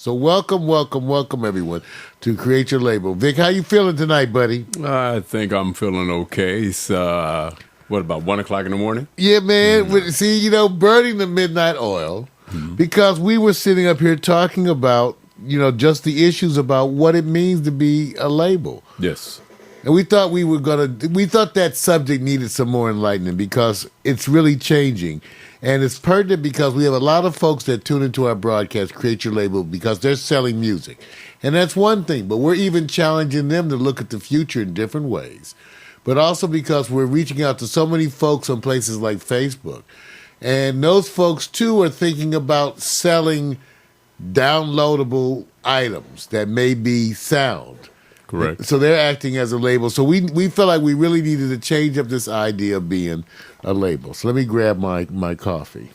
So welcome everyone to Create Your Label. Vic, how you feeling tonight, buddy? I think I'm feeling okay. It's, what, about 1 o'clock in the morning? Yeah, man. See, burning the midnight oil because we were sitting up here talking about, just the issues about what it means to be a label. Yes. And we thought we thought that subject needed some more enlightening because it's really changing. And it's pertinent because we have a lot of folks that tune into our broadcast, Create Your Label, because they're selling music. And that's one thing, but we're even challenging them to look at the future in different ways. But also because we're reaching out to so many folks on places like Facebook. And those folks, too, are thinking about selling downloadable items that may be sound. Correct. So they're acting as a label. So we felt like we really needed to change up this idea of being a label. So let me grab my coffee.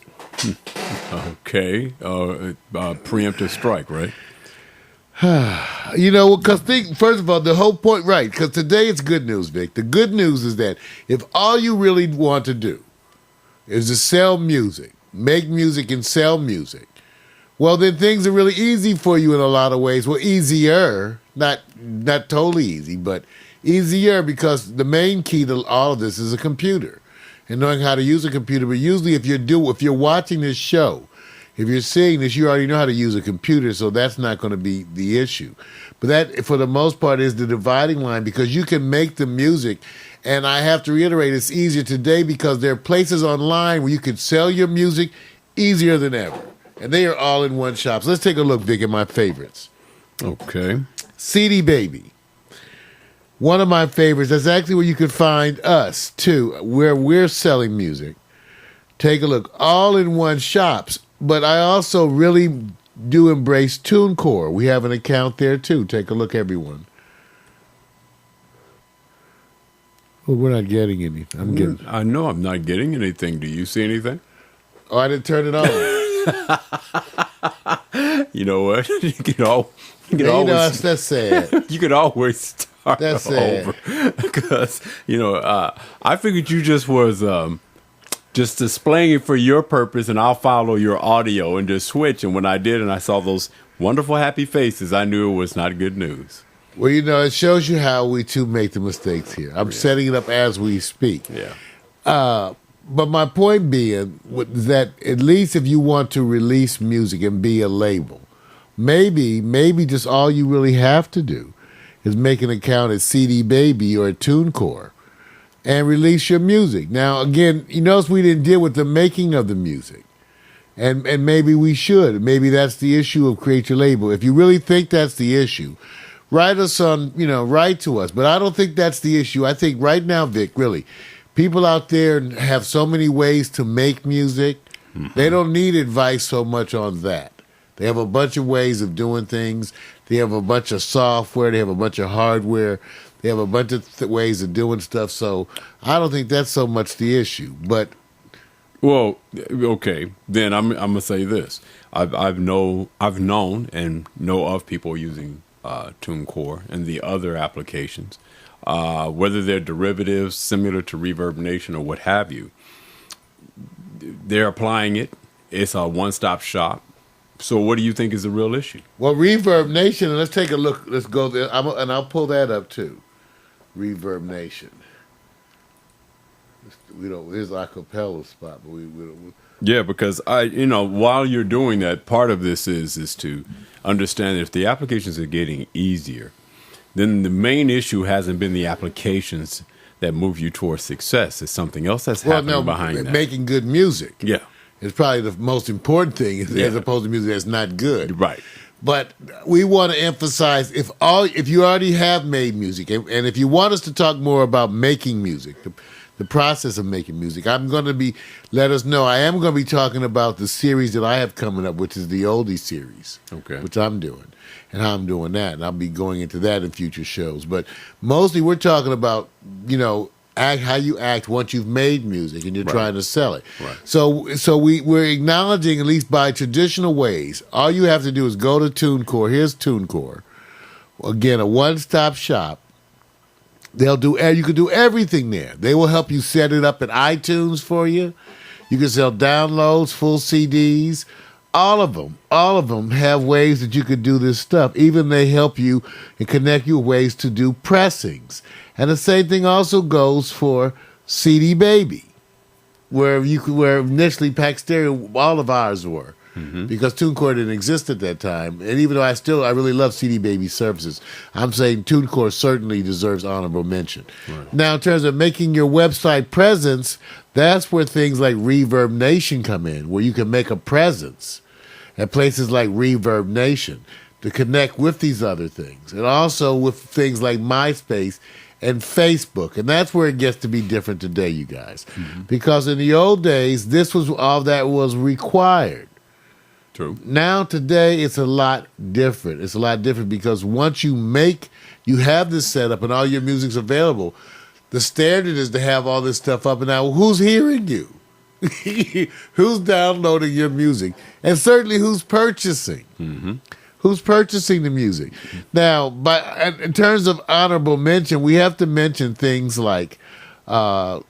Okay. Preemptive strike, right? Because first of all, the whole point, right, because today it's good news, Vic. The good news is that if all you really want to do is to sell music, make music and sell music, well, then things are really easy for you in a lot of ways. Well, easier, not totally easy, but easier because the main key to all of this is a computer and knowing how to use a computer. But usually if you're watching this show, if you're seeing this, you already know how to use a computer, so that's not going to be the issue. But that, for the most part, is the dividing line because you can make the music. And I have to reiterate, it's easier today because there are places online where you can sell your music easier than ever. And they are all in one shop. So let's take a look, Vic, at my favorites. Okay. CD Baby. One of my favorites. That's actually where you can find us, too, where we're selling music. Take a look. All in one shops. But I also really do embrace TuneCore. We have an account there, too. Take a look, everyone. Well, we're not getting anything. I know I'm not getting anything. Do you see anything? Oh, I didn't turn it on. You know what? You could always. That's sad. You could always start That's sad. over because I figured you just was just displaying it for your purpose, and I'll follow your audio and just switch. And when I did, and I saw those wonderful happy faces, I knew it was not good news. Well, it shows you how we too make the mistakes here. I'm setting it up as we speak. Yeah. But my point being that at least if you want to release music and be a label, maybe just all you really have to do is make an account at CD Baby or at TuneCore and release your music. Now, again, you notice we didn't deal with the making of the music. And maybe we should. Maybe that's the issue of Create Your Label. If you really think that's the issue, write us on, write to us. But I don't think that's the issue. I think right now, Vic, really, people out there have so many ways to make music. Mm-hmm. They don't need advice so much on that. They have a bunch of ways of doing things. They have a bunch of software. They have a bunch of hardware. They have a bunch of ways of doing stuff. So I don't think that's so much the issue. But well, okay, then I'm gonna say this. I've known and know of people using TuneCore and the other applications. Whether they're derivatives similar to Reverb Nation or what have you, they're applying it. It's a one-stop shop. So what do you think is the real issue? Well, Reverb Nation, let's take a look. Let's go there, and I'll pull that up too. Reverb Nation. Here's our acapella spot, but we yeah, because while you're doing that, part of this is to understand that if the applications are getting easier, then the main issue hasn't been the applications that move you towards success. It's something else that's happening behind that. Making good music. Yeah. It's probably the most important thing as opposed to music that's not good. Right. But we want to emphasize if you already have made music, and if you want us to talk more about making music, the process of making music, let us know. I am going to be talking about the series that I have coming up, which is the oldie series, okay, which I'm doing, and how I'm doing that. And I'll be going into that in future shows. But mostly we're talking about, how you act once you've made music and you're trying to sell it. Right. So we're acknowledging, at least by traditional ways, all you have to do is go to TuneCore. Here's TuneCore. Again, a one-stop shop. You can do everything there. They will help you set it up in iTunes for you. You can sell downloads, full CDs, all of them have ways that you could do this stuff. Even they help you and connect you with ways to do pressings. And the same thing also goes for CD Baby, where initially Pack Stereo, all of ours were. Because TuneCore didn't exist at that time. And even though I really love CD Baby services, I'm saying TuneCore certainly deserves honorable mention. Right. Now, in terms of making your website presence, that's where things like Reverb Nation come in, where you can make a presence at places like Reverb Nation to connect with these other things. And also with things like MySpace and Facebook. And that's where it gets to be different today, you guys. Because in the old days, this was all that was required. True. Now, today, it's a lot different. It's a lot different because once you have this set up and all your music's available, the standard is to have all this stuff up. And now, who's hearing you? Who's downloading your music? And certainly, who's purchasing? Who's purchasing the music? Now, in terms of honorable mention, we have to mention things like SoundCloud.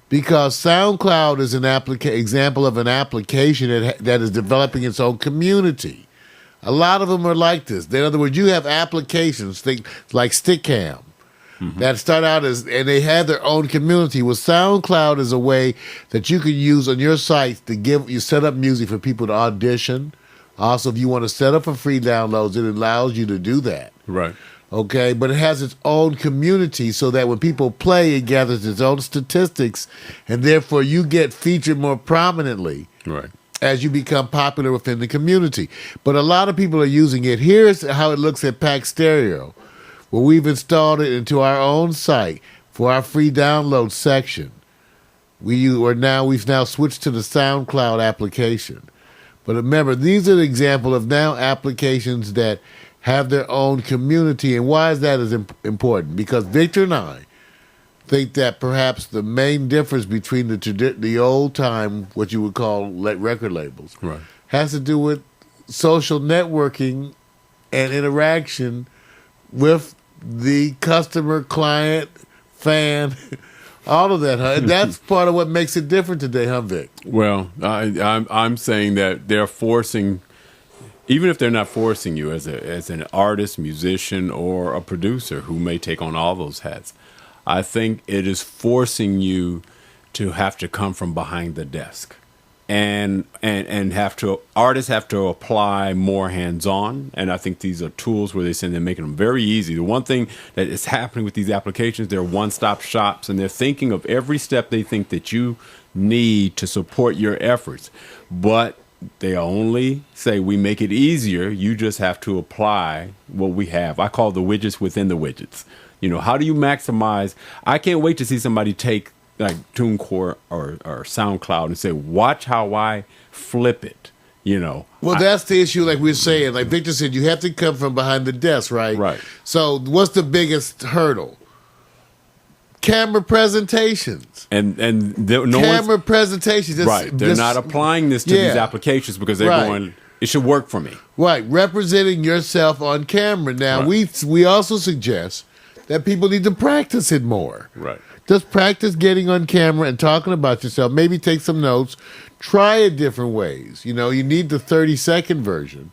Because SoundCloud is an example of an application that is developing its own community. A lot of them are like this. In other words, you have applications like Stickam that start out and they have their own community. Well, SoundCloud is a way that you can use on your site you set up music for people to audition. Also, if you want to set up for free downloads, it allows you to do that. Right. Okay, but it has its own community so that when people play, it gathers its own statistics, and therefore you get featured more prominently as you become popular within the community. But a lot of people are using it. Here's how it looks at Pack Stereo, where we've installed it into our own site for our free download section. We've now switched to the SoundCloud application. But remember, these are the example of now applications that have their own community. And why is that important? Because Victor and I think that perhaps the main difference between the old time, what you would call record labels, has to do with social networking and interaction with the customer, client, fan, all of that. And that's part of what makes it different today, huh, Vic? Well, I'm saying that they're forcing. Even if they're not forcing you as an artist, musician, or a producer who may take on all those hats, I think it is forcing you to have to come from behind the desk, and artists have to apply more hands-on. And I think these are tools where they're making them very easy. The one thing that is happening with these applications, they're one-stop shops, and they're thinking of every step they think that you need to support your efforts, but they only say we make it easier. You just have to apply what we have. I call the widgets within the widgets. How do you maximize? I can't wait to see somebody take like TuneCore or SoundCloud and say, watch how I flip it. Well, that's the issue. Like we're saying, like Victor said, you have to come from behind the desk, right? Right. So what's the biggest hurdle? Camera presentations. And presentations. Right. They're not applying this to these applications because they're going, it should work for me. Right. Representing yourself on camera. Now, we also suggest that people need to practice it more. Right. Just practice getting on camera and talking about yourself. Maybe take some notes. Try it different ways. You need the 30-second version.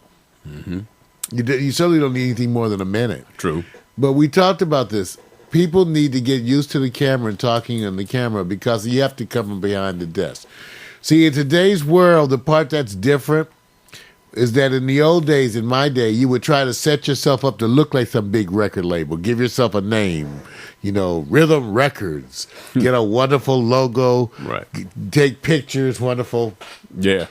You certainly don't need anything more than a minute. True. But we talked about this. People need to get used to the camera and talking on the camera because you have to come from behind the desk. See, in today's world, the part that's different is that in the old days, in my day, you would try to set yourself up to look like some big record label. Give yourself a name, Rhythm Records. Get a wonderful logo. Right. Take pictures, wonderful. Yeah.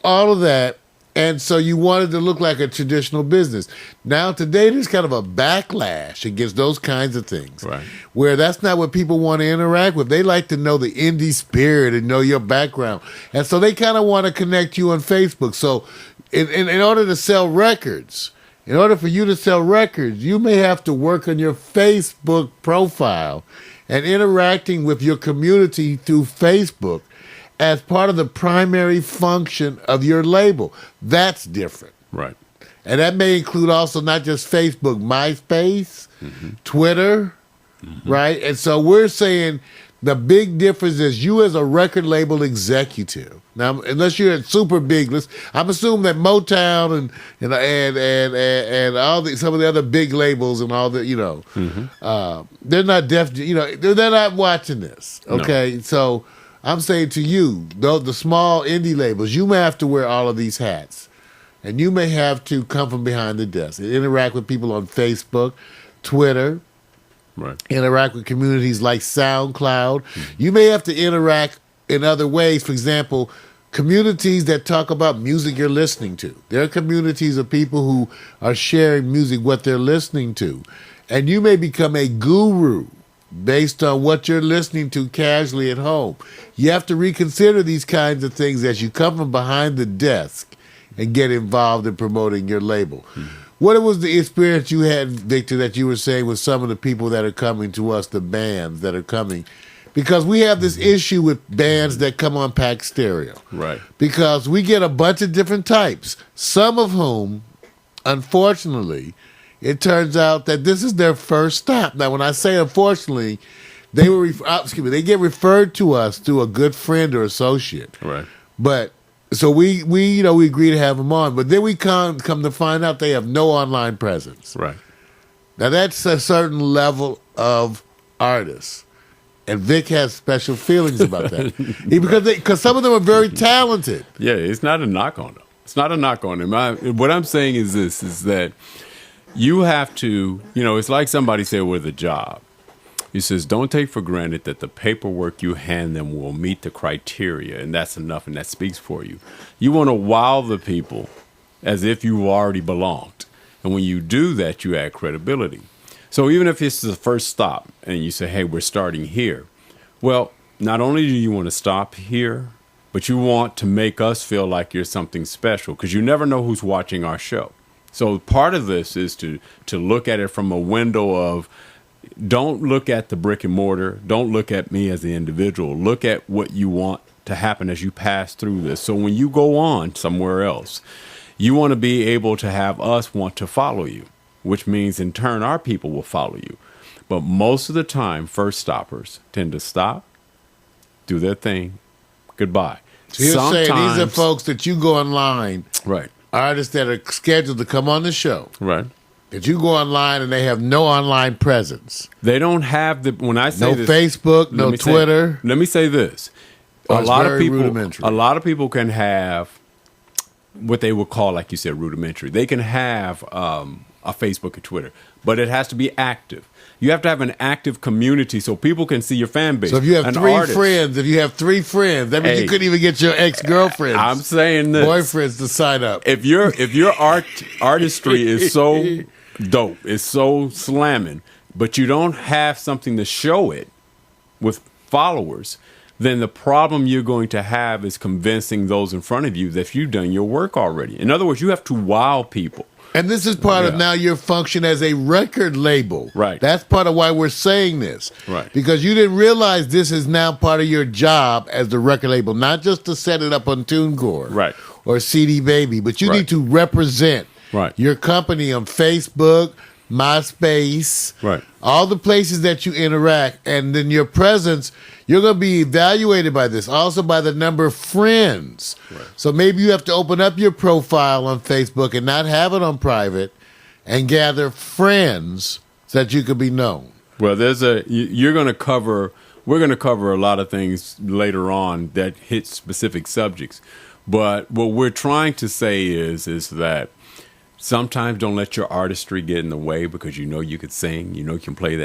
All of that. And so you wanted to look like a traditional business. Now, today, there's kind of a backlash against those kinds of things. Right. Where that's not what people want to interact with. They like to know the indie spirit and know your background. And so they kind of want to connect you on Facebook. So in order to sell records, in order for you to sell records, you may have to work on your Facebook profile and interacting with your community through Facebook as part of the primary function of your label. That's different. Right. And that may include also not just Facebook, MySpace, Twitter, right? And so we're saying The big difference is you as a record label executive. Now, unless you're at super big list, I'm assuming that Motown and all some of the other big labels and all the they're not they're not watching this. Okay, so I'm saying to you, though, the small indie labels, you may have to wear all of these hats, and you may have to come from behind the desk and interact with people on Facebook, Twitter. Right. Interact with communities like SoundCloud. You may have to interact in other ways. For example, communities that talk about music you're listening to. There are communities of people who are sharing music, what they're listening to. And you may become a guru based on what you're listening to casually at home. You have to reconsider these kinds of things as you come from behind the desk and get involved in promoting your label. What was the experience you had, Victor, that you were saying with some of the people that are coming to us, the bands that are coming? Because we have this issue with bands that come on Pack Stereo. Right. Because we get a bunch of different types, some of whom, unfortunately, it turns out that this is their first stop. Now, when I say unfortunately, they get referred to us through a good friend or associate. Right. But so we agree to have them on, but then we come to find out they have no online presence. Right. Now that's a certain level of artists, and Vic has special feelings about that because some of them are very talented. Yeah, it's not a knock on them. It's not a knock on them. What I'm saying is this: is that you have to, it's like somebody said with a job. He says, don't take for granted that the paperwork you hand them will meet the criteria, and that's enough, and that speaks for you. You want to wow the people as if you already belonged. And when you do that, you add credibility. So even if it's the first stop, and you say, hey, we're starting here, well, not only do you want to stop here, but you want to make us feel like you're something special, because you never know who's watching our show. So part of this is to look at it from a window of, don't look at the brick and mortar. Don't look at me as the individual. Look at what you want to happen as you pass through this. So when you go on somewhere else, you want to be able to have us want to follow you, which means in turn our people will follow you. But most of the time, first stoppers tend to stop, do their thing, goodbye. So you're saying these are folks that you go online, right? Artists that are scheduled to come on the show, right? That you go online and they have no online presence. They don't have when I say no this, Facebook, no Twitter. Let me say this: a lot of people can have what they would call, like you said, rudimentary. They can have a Facebook or Twitter, but it has to be active. You have to have an active community so people can see your fan base. So if you have three friends, that means you couldn't even get your ex-girlfriends. I'm saying this. Boyfriends to sign up. If your artistry is so dope, it's so slamming, but you don't have something to show it with followers, then the problem you're going to have is convincing those in front of you that you've done your work already. In other words, you have to wow people. And this is part of now your function as a record label. Right. That's part of why we're saying this. Right. Because you didn't realize this is now part of your job as the record label, not just to set it up on TuneCore right. or CD Baby, but you need to represent your company on Facebook, MySpace, all the places that you interact. And then your presence, you're going to be evaluated by this, also by the number of friends. Right. So maybe you have to open up your profile on Facebook and not have it on private and gather friends so that you could be known. Well, we're going to cover a lot of things later on that hit specific subjects. But what we're trying to say is that sometimes don't let your artistry get in the way because you could sing, you can play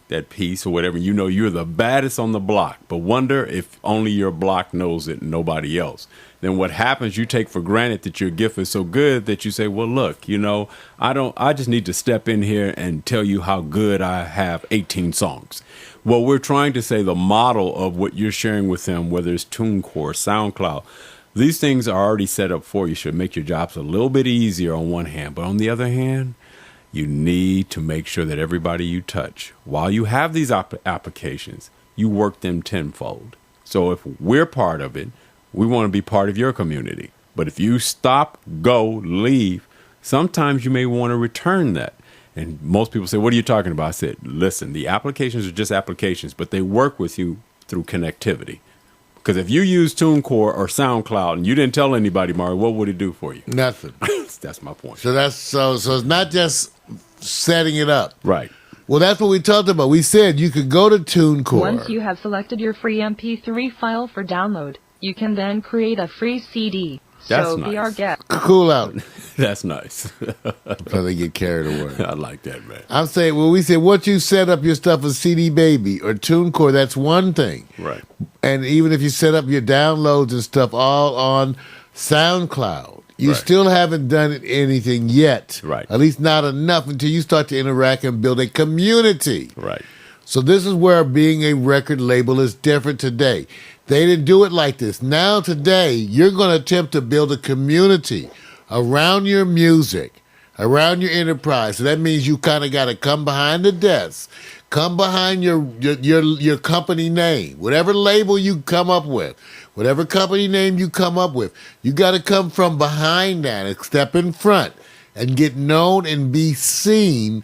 that piece or whatever. You're the baddest on the block, but wonder if only your block knows it and nobody else. Then what happens, you take for granted that your gift is so good that you say, well, look, I just need to step in here and tell you how good I have 18 songs. Well, we're trying to say the model of what you're sharing with them, whether it's TuneCore, SoundCloud, these things are already set up for you. Should make your jobs a little bit easier on one hand, but on the other hand, you need to make sure that everybody you touch, while you have these applications, you work them tenfold. So if we're part of it, we want to be part of your community. But if you stop, go, leave, sometimes you may want to return that. And most people say, what are you talking about? I said, listen, the applications are just applications, but they work with you through connectivity. Because if you use TuneCore or SoundCloud and you didn't tell anybody, Mario, what would it do for you? Nothing. That's my point. So so it's not just setting it up. Right. Well, that's what we talked about. We said you could go to TuneCore. Once you have selected your free MP3 file for download, you can then create a free CD. That's so nice. be our guest. Cool out. That's nice. So they get carried away. I like that, man. I'm saying, well, we said once you set up your stuff with CD Baby or TuneCore, that's one thing. Right. And even if you set up your downloads and stuff all on SoundCloud, you Right. still haven't done anything yet. Right. At least not enough until you start to interact and build a community. Right. So this is where being a record label is different today. They didn't do it like this. Now today, you're going to attempt to build a community around your music, around your enterprise. So that means you kind of got to come behind the desk, come behind your company name, whatever label you come up with, whatever company name you come up with. You got to come from behind that and step in front and get known and be seen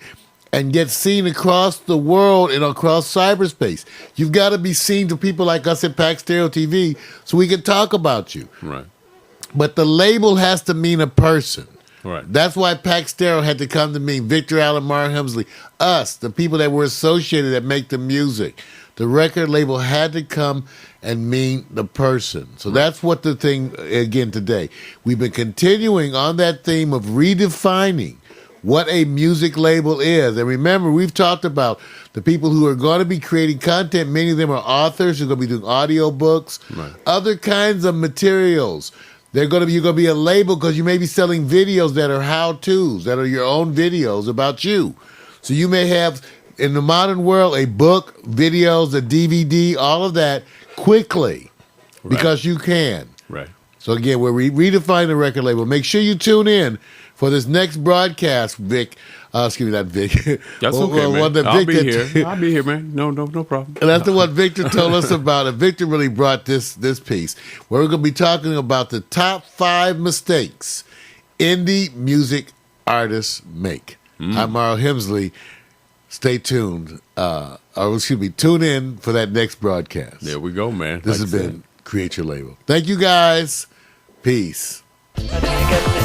and get seen across the world and across cyberspace. You've got to be seen to people like us at Pack Stereo TV so we can talk about you. Right. But the label has to mean a person. Right. That's why Pack Stereo had to come to mean Victor Allen, Mario Hemsley, us, the people that were associated that make the music. The record label had to come and mean the person. So that's what the thing, again, today. We've been continuing on that theme of redefining what a music label is. And remember, we've talked about the people who are going to be creating content. Many of them are authors who are going to be doing audiobooks, Right. other kinds of materials. You're going to be a label because you may be selling videos that are how-tos, that are your own videos about you. So you may have, in the modern world, a book, videos, a DVD, all of that quickly because you can. Right. So again, we're redefining the record label. Make sure you tune in for this next broadcast, Vic. Excuse me, not Vic. That's okay, man. One that I'll be Victor- here. I'll be here, man. No problem. And that's the one Victor told us about. And Victor really brought this piece where we're going to be talking about the top 5 mistakes indie music artists make. I'm Mario Hemsley. Stay tuned. Tune in for that next broadcast. There we go, man. This has been Create Your Label. Thank you, guys. Peace. I think you get